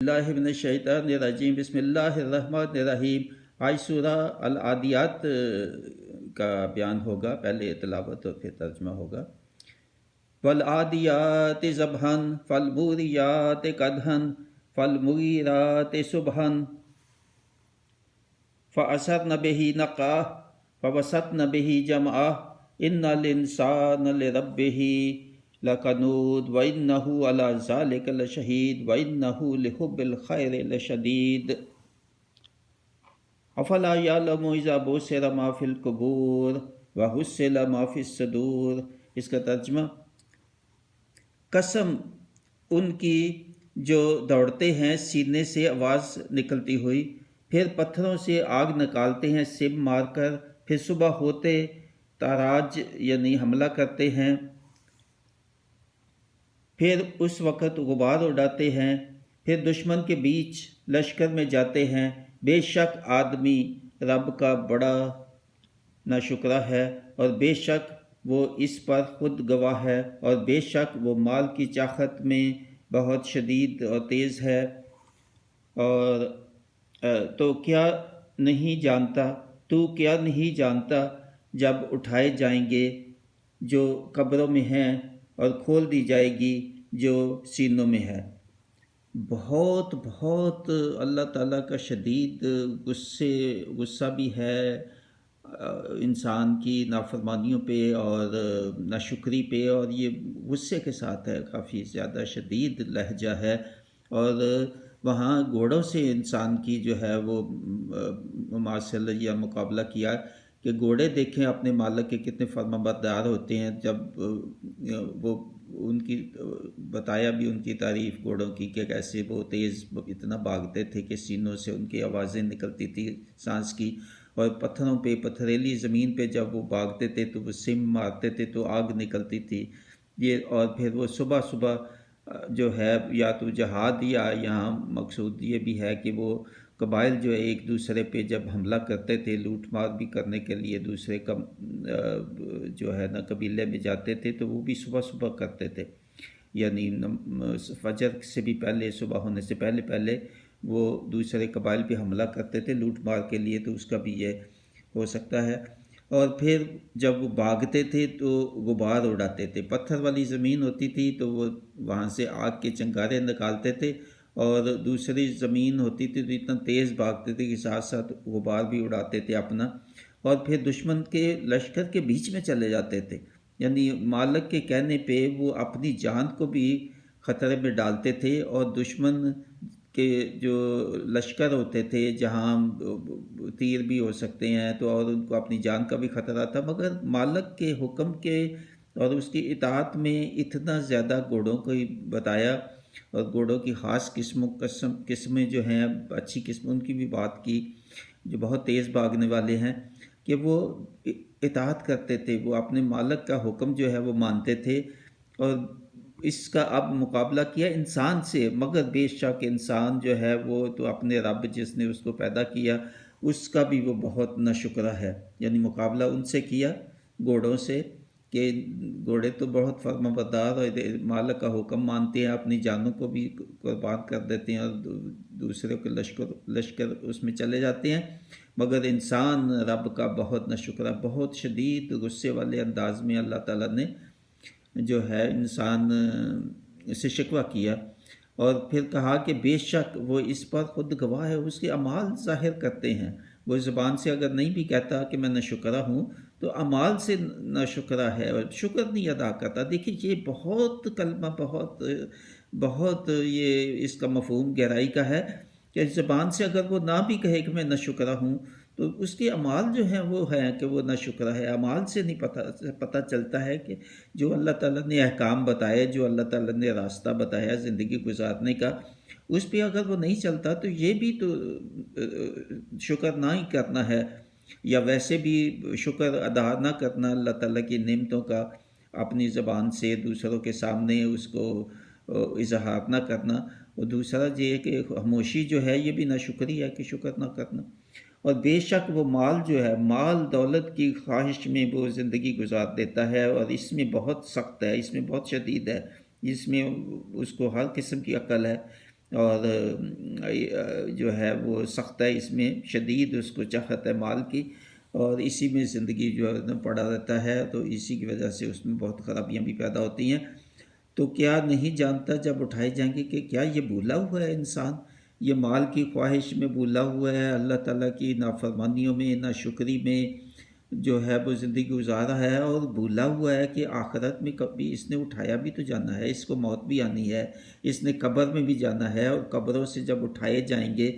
باللہ من الشیطان الرجیم، بسم اللہ الرحمن الرحیم۔ آج سورہ العادیات کا بیان ہوگا، پہلے تلاوت اور پھر ترجمہ ہوگا۔ والعادیات ضبحا فالموریات قدحا فالمغیرات صبحا فأثرن به نقعا فوسطن به جمعا ان الانسان لربه لکنود وإنه على ذلك لشہید وإنه لحب الخیر لشدید افلا یعلم اذا بؤثر ما فی القبور وحصل ما فی الصدور۔ اس کا ترجمہ: قسم ان کی جو دوڑتے ہیں سینے سے آواز نکلتی ہوئی، پھر پتھروں سے آگ نکالتے ہیں سم مار کر، پھر صبح ہوتے تاراج یعنی حملہ کرتے ہیں، پھر اس وقت غبار اڑاتے ہیں، پھر دشمن کے بیچ لشکر میں جاتے ہیں۔ بے شک آدمی رب کا بڑا ناشکرا ہے، اور بے شک وہ اس پر خود گواہ ہے، اور بے شک وہ مال کی چاہت میں بہت شدید اور تیز ہے۔ اور تو کیا نہیں جانتا جب اٹھائے جائیں گے جو قبروں میں ہیں، اور کھول دی جائے گی جو سینوں میں ہے۔ بہت اللہ تعالیٰ کا شدید غصہ بھی ہے انسان کی نافرمانیوں پہ اور ناشکری پہ، اور یہ غصے کے ساتھ ہے، کافی زیادہ شدید لہجہ ہے۔ اور وہاں گھوڑوں سے انسان کی جو ہے وہ مماثلہ یا مقابلہ کیا کہ گھوڑے دیکھیں اپنے مالک کے کتنے فرما بردار ہوتے ہیں، جب وہ ان کی بتایا بھی ان کی تعریف گھوڑوں کی کہ کیسے وہ تیز اتنا بھاگتے تھے کہ سینوں سے ان کی آوازیں نکلتی تھی سانس کی، اور پتھروں پہ پتھریلی زمین پہ جب وہ بھاگتے تھے تو وہ سم مارتے تھے تو آگ نکلتی تھی یہ۔ اور پھر وہ صبح جو ہے یا تو جہاد، یا یہاں مقصود یہ بھی ہے کہ وہ قبائل جو ہے ایک دوسرے پہ جب حملہ کرتے تھے، لوٹ مار بھی کرنے کے لیے دوسرے کا جو ہے نا قبیلے میں جاتے تھے، تو وہ بھی صبح کرتے تھے، یعنی فجر سے بھی پہلے، صبح ہونے سے پہلے وہ دوسرے قبائل پہ حملہ کرتے تھے لوٹ مار کے لیے، تو اس کا بھی یہ ہو سکتا ہے۔ اور پھر جب وہ بھاگتے تھے تو غبار اڑاتے تھے، پتھر والی زمین ہوتی تھی تو وہ وہاں سے آگ کے چنگارے نکالتے تھے، اور دوسری زمین ہوتی تھی تو اتنا تیز بھاگتے تھے کہ ساتھ ساتھ غبار بھی اڑاتے تھے اپنا، اور پھر دشمن کے لشکر کے بیچ میں چلے جاتے تھے، یعنی مالک کے کہنے پہ وہ اپنی جان کو بھی خطرے میں ڈالتے تھے، اور دشمن کے جو لشکر ہوتے تھے جہاں تیر بھی ہو سکتے ہیں تو، اور ان کو اپنی جان کا بھی خطرہ تھا، مگر مالک کے حکم کے اور اس کی اطاعت میں اتنا زیادہ گھوڑوں کو ہی بتایا، اور گھوڑوں کی خاص قسمیں جو ہیں، اچھی قسم ان کی بھی بات کی، جو بہت تیز بھاگنے والے ہیں، کہ وہ اطاعت کرتے تھے، وہ اپنے مالک کا حکم جو ہے وہ مانتے تھے۔ اور اس کا اب مقابلہ کیا انسان سے، مگر بے شک انسان جو ہے وہ تو اپنے رب جس نے اس کو پیدا کیا اس کا بھی وہ بہت ناشکرا ہے، یعنی مقابلہ ان سے کیا گھوڑوں سے، کہ گھوڑے تو بہت فرما بردار اور مالک کا حکم مانتے ہیں، اپنی جانوں کو بھی قربان کر دیتے ہیں، اور دوسرے کے لشکر اس میں چلے جاتے ہیں، مگر انسان رب کا بہت ناشکرا، بہت شدید غصے والے انداز میں اللہ تعالیٰ نے جو ہے انسان سے شکوہ کیا، اور پھر کہا کہ بے شک وہ اس پر خود گواہ ہے، اس کے اعمال ظاہر کرتے ہیں۔ وہ زبان سے اگر نہیں بھی کہتا کہ میں ناشکرا ہوں، تو اعمال سے ناشکرا ہے اور شکر نہیں ادا کرتا۔ دیکھیے یہ بہت کلمہ بہت یہ اس کا مفہوم گہرائی کا ہے، کہ زبان سے اگر وہ نہ بھی کہے کہ میں ناشکرا ہوں، تو اس کے اعمال جو ہیں وہ ہیں کہ وہ ناشکرا ہے۔ اعمال سے نہیں پتہ چلتا ہے کہ جو اللہ تعالیٰ نے احکام بتائے، جو اللہ تعالیٰ نے راستہ بتایا زندگی گزارنے کا، اس پہ اگر وہ نہیں چلتا تو یہ بھی تو شکر نہ ہی کرنا ہے، یا ویسے بھی شکر ادا نہ کرنا اللہ تعالیٰ کی نعمتوں کا، اپنی زبان سے دوسروں کے سامنے اس کو اظہار نہ کرنا، اور دوسرا یہ کہ خاموشی جو ہے یہ بھی ناشکری ہے کہ شکر نہ کرنا۔ اور بے شک وہ مال جو ہے، مال دولت کی خواہش میں وہ زندگی گزار دیتا ہے، اور اس میں بہت سخت ہے، اس میں بہت شدید ہے، اس میں اس کو ہر قسم کی عقل ہے، اور جو ہے وہ سخت ہے، اس میں شدید اس کو چاہت ہے مال کی، اور اسی میں زندگی جو ہے پڑا رہتا ہے، تو اسی کی وجہ سے اس میں بہت خرابیاں بھی پیدا ہوتی ہیں۔ تو کیا نہیں جانتا جب اٹھائے جائیں گے کہ کیا یہ بھولا ہوا ہے انسان، یہ مال کی خواہش میں بھولا ہوا ہے، اللہ تعالیٰ کی نافرمانیوں میں، ناشکری میں جو ہے وہ زندگی گزارا ہے، اور بھولا ہوا ہے کہ آخرت میں کبھی اس نے اٹھایا بھی تو جانا ہے، اس کو موت بھی آنی ہے، اس نے قبر میں بھی جانا ہے، اور قبروں سے جب اٹھائے جائیں گے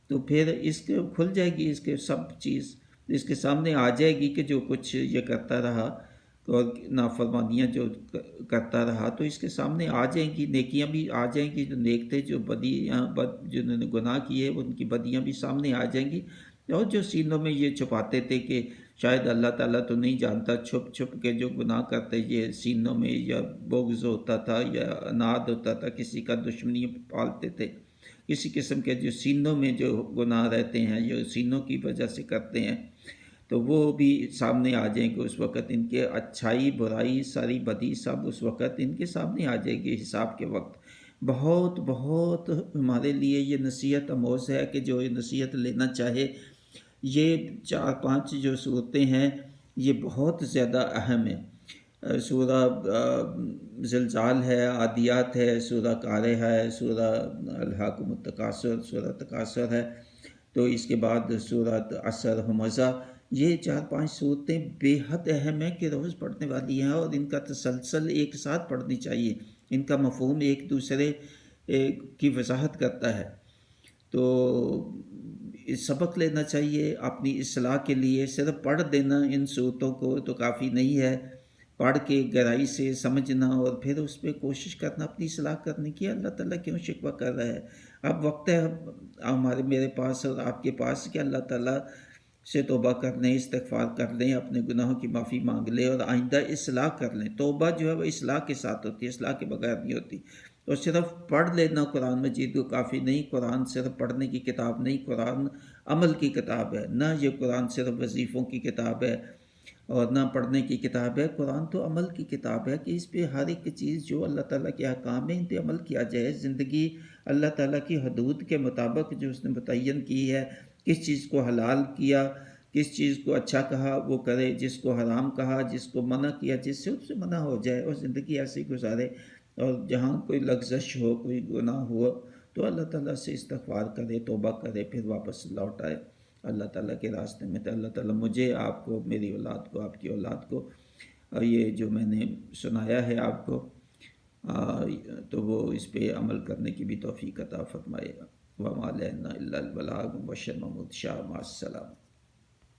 تو پھر اس کے کھل جائے گی، اس کے سب چیز اس کے سامنے آ جائے گی کہ جو کچھ یہ کرتا رہا اور نافرمانیاں جو کرتا رہا، تو اس کے سامنے آ جائیں گی، نیکیاں بھی آ جائیں گی، جو نیک تھے، جو بدیاں جنہوں نے گناہ کیے ان کی بدیاں بھی سامنے آ جائیں گی، اور جو سینوں میں یہ چھپاتے تھے کہ شاید اللہ تعالیٰ تو نہیں جانتا، چھپ چھپ کے جو گناہ کرتے یہ سینوں میں یا بغض ہوتا تھا یا اناد ہوتا تھا، کسی کا دشمنی پالتے تھے، کسی قسم کے جو سینوں میں جو گناہ رہتے ہیں، جو سینوں کی وجہ سے کرتے ہیں، تو وہ بھی سامنے آ جائیں گے اس وقت، ان کے اچھائی برائی ساری بدی سب اس وقت ان کے سامنے آ جائے گی حساب کے وقت۔ بہت بہت ہمارے لیے یہ نصیحت آموز ہے کہ جو یہ نصیحت لینا چاہے، یہ 4 5 جو صورتیں ہیں یہ بہت زیادہ اہم ہیں۔ سورہ زلزال ہے، عادیات ہے، سورہ قارعہ ہے، سورہ الہاکم التکاثر، سورہ تکاثر ہے، تو اس کے بعد سورہ عصر، ہمزہ، یہ 4 5 صورتیں بے حد اہم ہیں کہ روز پڑھنے والی ہیں، اور ان کا تسلسل ایک ساتھ پڑھنی چاہیے، ان کا مفہوم ایک دوسرے کی وضاحت کرتا ہے۔ تو سبق لینا چاہیے اپنی اصلاح کے لیے، صرف پڑھ دینا ان صورتوں کو تو کافی نہیں ہے، پڑھ کے گہرائی سے سمجھنا اور پھر اس پہ کوشش کرنا اپنی اصلاح کرنے کی۔ اللہ تعالیٰ کیوں شکوہ کر رہا ہے؟ اب وقت ہے میرے پاس اور آپ کے پاس کہ اللہ تعالیٰ سے توبہ کر لیں، استغفار کر لیں، اپنے گناہوں کی معافی مانگ لیں اور آئندہ اصلاح کر لیں۔ توبہ جو ہے وہ اصلاح کے ساتھ ہوتی ہے، اصلاح کے بغیر نہیں ہوتی۔ اور صرف پڑھ لینا قرآن مجید کو کافی نہیں، قرآن صرف پڑھنے کی کتاب نہیں، قرآن عمل کی کتاب ہے، نہ یہ قرآن صرف وظیفوں کی کتاب ہے اور نہ پڑھنے کی کتاب ہے، قرآن تو عمل کی کتاب ہے کہ اس پہ ہر ایک چیز جو اللہ تعالیٰ کے احکام ہیں ان پہ عمل کیا جائے، زندگی اللہ تعالیٰ کی حدود کے مطابق جو اس نے متعین کی ہے، کس چیز کو حلال کیا، کس چیز کو اچھا کہا وہ کرے، جس کو حرام کہا، جس کو منع کیا، جس سے اس سے منع ہو جائے، اور زندگی ایسے ہی گزارے، اور جہاں کوئی لغزش ہو، کوئی گناہ ہو تو اللہ تعالیٰ سے استغفار کرے، توبہ کرے، پھر واپس لوٹ آئے اللہ تعالیٰ کے راستے میں۔ تو اللہ تعالیٰ مجھے، آپ کو، میری اولاد کو، آپ کی اولاد کو، یہ جو میں نے سنایا ہے آپ کو، تو وہ اس پہ عمل کرنے کی بھی توفیق عطا فرمائے گا۔ وَمَا عَلَيْنَا إِلَّا الْبَلَاغُ، بشر محمود شاہ، مع السلامہ۔